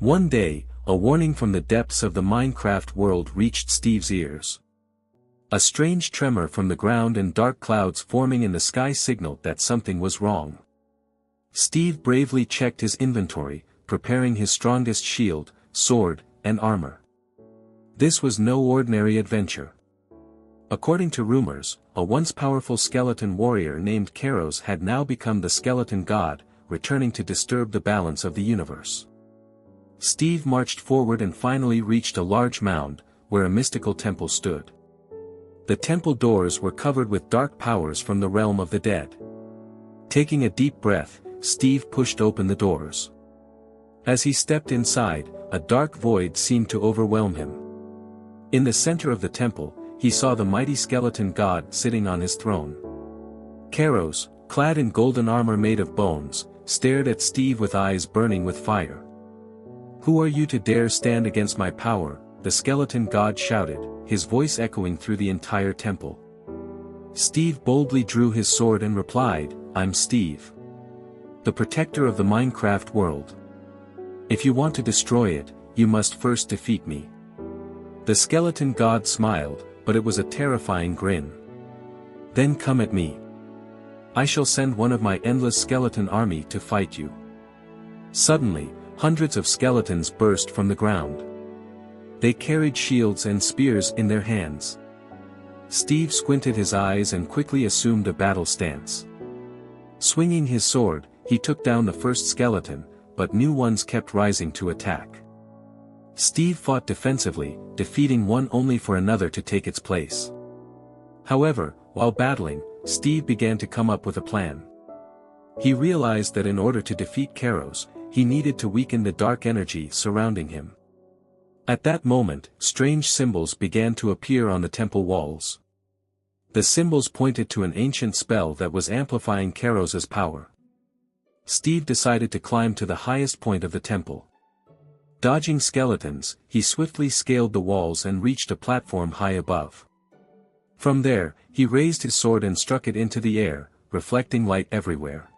One day, a warning from the depths of the Minecraft world reached Steve's ears. A strange tremor from the ground and dark clouds forming in the sky signaled that something was wrong. Steve bravely checked his inventory, preparing his strongest shield, sword, and armor. This was no ordinary adventure. According to rumors, a once powerful skeleton warrior named Kairos had now become the skeleton god, returning to disturb the balance of the universe. Steve marched forward and finally reached a large mound, where a mystical temple stood. The temple doors were covered with dark powers from the realm of the dead. Taking a deep breath, Steve pushed open the doors. As he stepped inside, a dark void seemed to overwhelm him. In the center of the temple, he saw the mighty skeleton god sitting on his throne. Kairos, clad in golden armor made of bones, stared at Steve with eyes burning with fire. "Who are you to dare stand against my power?" the skeleton god shouted, his voice echoing through the entire temple. Steve boldly drew his sword and replied, "I'm Steve, the protector of the Minecraft world. If you want to destroy it, you must first defeat me." The skeleton god smiled, but it was a terrifying grin. "Then come at me. I shall send one of my endless skeleton army to fight you." Suddenly, hundreds of skeletons burst from the ground. They carried shields and spears in their hands. Steve squinted his eyes and quickly assumed a battle stance. Swinging his sword, he took down the first skeleton, but new ones kept rising to attack. Steve fought defensively, defeating one only for another to take its place. However, while battling, Steve began to come up with a plan. He realized that in order to defeat Kairos, he needed to weaken the dark energy surrounding him. At that moment, strange symbols began to appear on the temple walls. The symbols pointed to an ancient spell that was amplifying Kairos's power. Steve decided to climb to the highest point of the temple. Dodging skeletons, he swiftly scaled the walls and reached a platform high above. From there, he raised his sword and struck it into the air, reflecting light everywhere.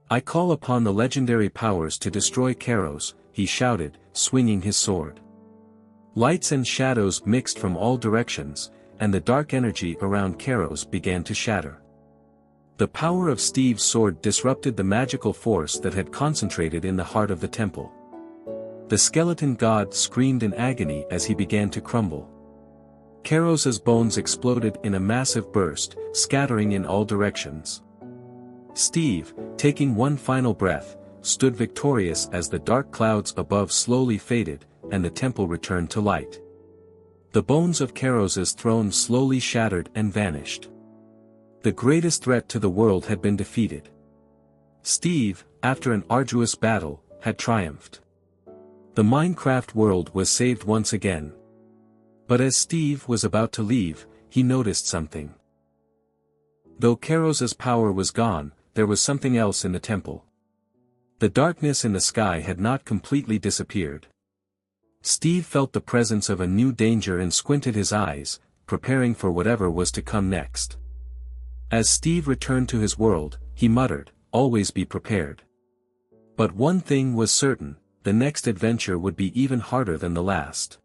"I call upon the legendary powers to destroy Kairos," he shouted, swinging his sword. Lights and shadows mixed from all directions, and the dark energy around Kairos began to shatter. The power of Steve's sword disrupted the magical force that had concentrated in the heart of the temple. The skeleton god screamed in agony as he began to crumble. Kairos's bones exploded in a massive burst, scattering in all directions. Steve, taking one final breath, stood victorious as the dark clouds above slowly faded, and the temple returned to light. The bones of Kairos's throne slowly shattered and vanished. The greatest threat to the world had been defeated. Steve, after an arduous battle, had triumphed. The Minecraft world was saved once again. But as Steve was about to leave, he noticed something. Though Kairos's power was gone, there was something else in the temple. The darkness in the sky had not completely disappeared. Steve felt the presence of a new danger and squinted his eyes, preparing for whatever was to come next. As Steve returned to his world, he muttered, "Always be prepared." But one thing was certain, the next adventure would be even harder than the last.